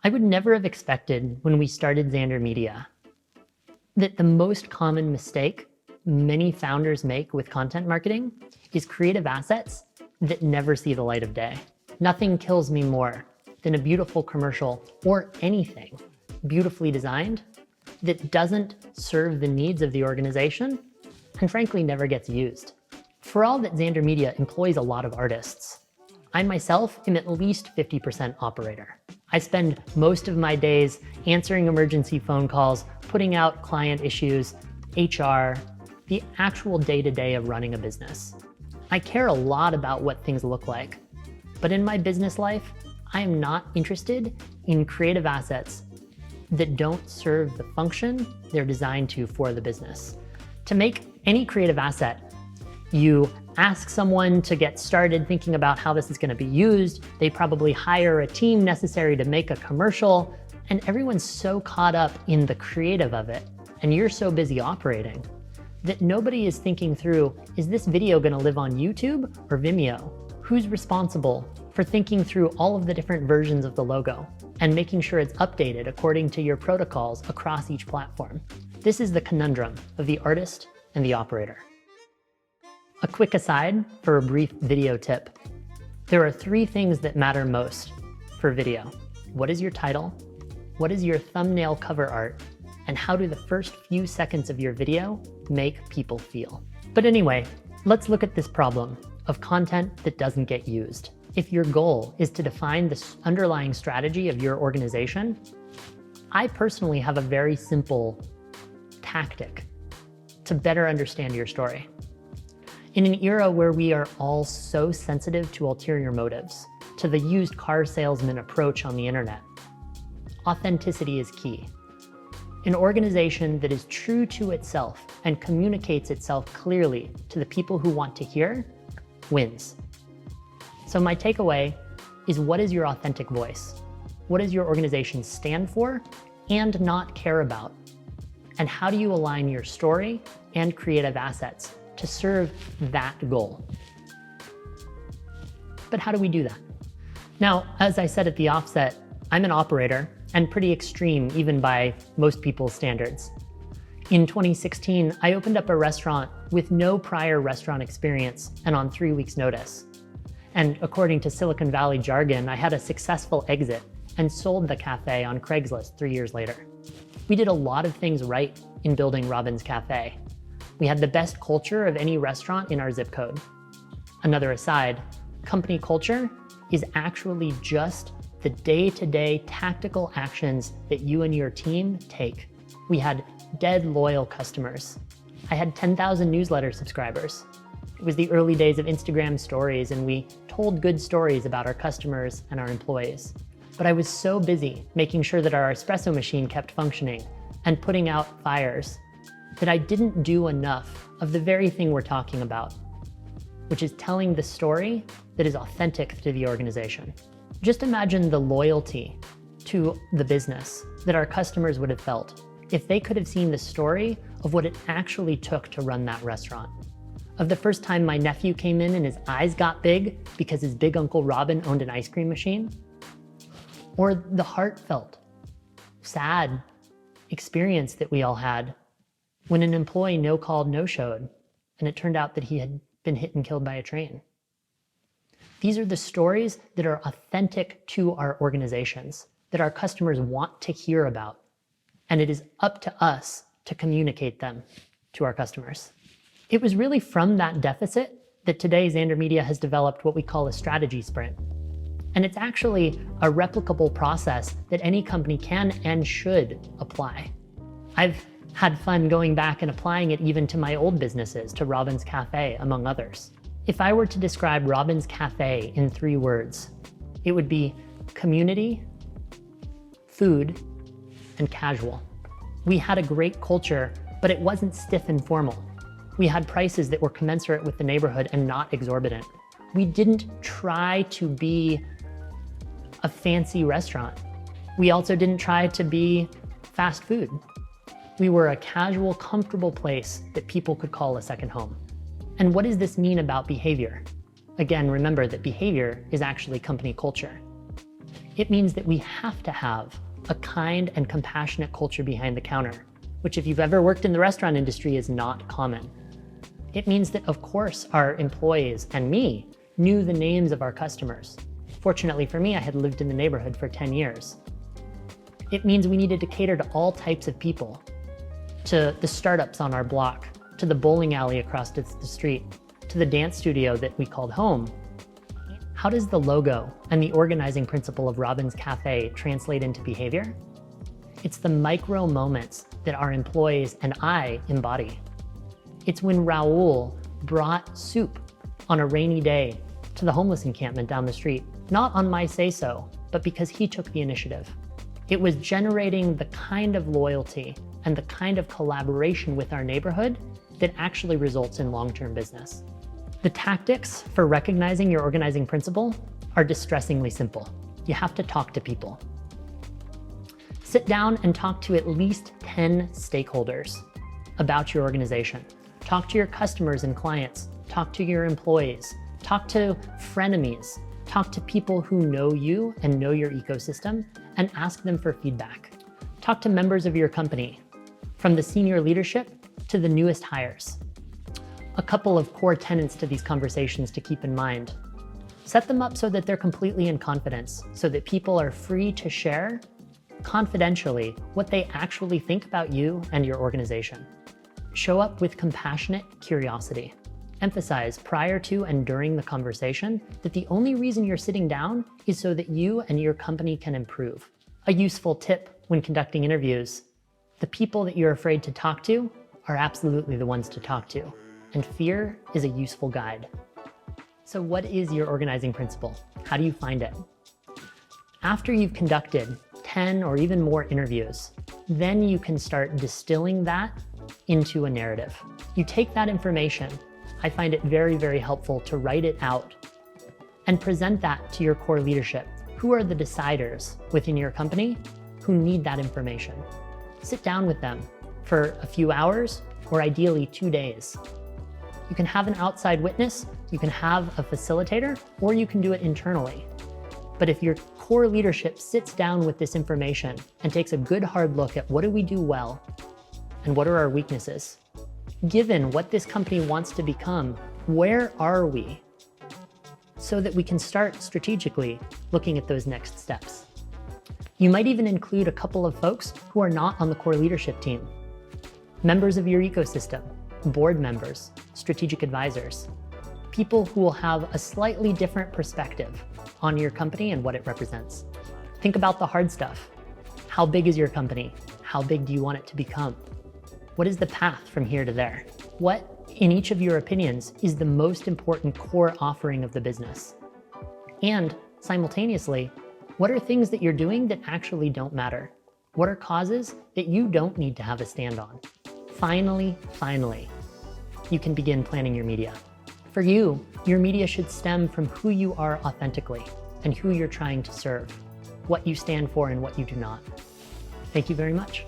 I would never have expected when we started Xandr Media that the most common mistake many founders make with content marketing is creative assets that never see the light of day. Nothing kills me more than a beautiful commercial or anything beautifully designed that doesn't serve the needs of the organization and frankly never gets used. For all that Xandr Media employs a lot of artists, I myself am at least 50% operator. I spend most of my days answering emergency phone calls, putting out client issues, HR, the actual day-to-day of running a business. I care a lot about what things look like, but in my business life, I am not interested in creative assets that don't serve the function they're designed to for the business. To make any creative asset, you ask someone to get started thinking about how this is going to be used. They probably hire a team necessary to make a commercial, and everyone's so caught up in the creative of it, and you're so busy operating, that nobody is thinking through, is this video going to live on YouTube or Vimeo? Who's responsible for thinking through all of the different versions of the logo and making sure it's updated according to your protocols across each platform? This is the conundrum of the artist and the operator. A quick aside for a brief video tip. There are 3 things that matter most for video. What is your title? What is your thumbnail cover art? And how do the first few seconds of your video make people feel? But anyway, let's look at this problem of content that doesn't get used. If your goal is to define the underlying strategy of your organization, I personally have a very simple tactic to better understand your story. In an era where we are all so sensitive to ulterior motives, to the used car salesman approach on the internet, authenticity is key. An organization that is true to itself and communicates itself clearly to the people who want to hear wins. So my takeaway is, what is your authentic voice? What does your organization stand for and not care about? And how do you align your story and creative assets to serve that goal? But how do we do that? Now, as I said at the offset, I'm an operator and pretty extreme even by most people's standards. In 2016, I opened up a restaurant with no prior restaurant experience and on 3 weeks' notice. And according to Silicon Valley jargon, I had a successful exit and sold the cafe on Craigslist 3 years later. We did a lot of things right in building Robin's Cafe. We had the best culture of any restaurant in our zip code. Another aside, company culture is actually just the day-to-day tactical actions that you and your team take. We had dead loyal customers. I had 10,000 newsletter subscribers. It was the early days of Instagram stories, and we told good stories about our customers and our employees. But I was so busy making sure that our espresso machine kept functioning and putting out fires that I didn't do enough of the very thing we're talking about, which is telling the story that is authentic to the organization. Just imagine the loyalty to the business that our customers would have felt if they could have seen the story of what it actually took to run that restaurant. Of the first time my nephew came in and his eyes got big because his big uncle Robin owned an ice cream machine. Or the heartfelt, sad experience that we all had when an employee no-called, no-showed, and it turned out that he had been hit and killed by a train. These are the stories that are authentic to our organizations, that our customers want to hear about, and it is up to us to communicate them to our customers. It was really from that deficit that today Xandr Media has developed what we call a strategy sprint. And it's actually a replicable process that any company can and should apply. I've had fun going back and applying it even to my old businesses, to Robin's Cafe, among others. If I were to describe Robin's Cafe in 3 words, it would be community, food, and casual. We had a great culture, but it wasn't stiff and formal. We had prices that were commensurate with the neighborhood and not exorbitant. We didn't try to be a fancy restaurant. We also didn't try to be fast food. We were a casual, comfortable place that people could call a second home. And what does this mean about behavior? Again, remember that behavior is actually company culture. It means that we have to have a kind and compassionate culture behind the counter, which if you've ever worked in the restaurant industry is not common. It means that, of course, our employees and me knew the names of our customers. Fortunately for me, I had lived in the neighborhood for 10 years. It means we needed to cater to all types of people, to the startups on our block, to the bowling alley across the street, to the dance studio that we called home. How does the logo and the organizing principle of Robin's Cafe translate into behavior? It's the micro moments that our employees and I embody. It's when Raul brought soup on a rainy day to the homeless encampment down the street, not on my say-so, but because he took the initiative. It was generating the kind of loyalty and the kind of collaboration with our neighborhood that actually results in long-term business. The tactics for recognizing your organizing principle are distressingly simple. You have to talk to people. Sit down and talk to at least 10 stakeholders about your organization. Talk to your customers and clients. Talk to your employees. Talk to frenemies. Talk to people who know you and know your ecosystem and ask them for feedback. Talk to members of your company, from the senior leadership to the newest hires. A couple of core tenets to these conversations to keep in mind. Set them up so that they're completely in confidence, so that people are free to share confidentially what they actually think about you and your organization. Show up with compassionate curiosity. Emphasize prior to and during the conversation that the only reason you're sitting down is so that you and your company can improve. A useful tip when conducting interviews: the people that you're afraid to talk to are absolutely the ones to talk to, and fear is a useful guide. So what is your organizing principle? How do you find it? After you've conducted 10 or even more interviews, then you can start distilling that into a narrative. You take that information. I find it very, very helpful to write it out and present that to your core leadership. Who are the deciders within your company who need that information? Sit down with them for a few hours or ideally 2 days. You can have an outside witness, you can have a facilitator, or you can do it internally. But if your core leadership sits down with this information and takes a good hard look at what do we do well and what are our weaknesses, given what this company wants to become, where are we? So that we can start strategically looking at those next steps. You might even include a couple of folks who are not on the core leadership team, members of your ecosystem, board members, strategic advisors, people who will have a slightly different perspective on your company and what it represents. Think about the hard stuff. How big is your company? How big do you want it to become? What is the path from here to there? What, in each of your opinions, is the most important core offering of the business? And simultaneously, what are things that you're doing that actually don't matter? What are causes that you don't need to have a stand on? Finally, you can begin planning your media. For you, your media should stem from who you are authentically and who you're trying to serve, what you stand for and what you do not. Thank you very much.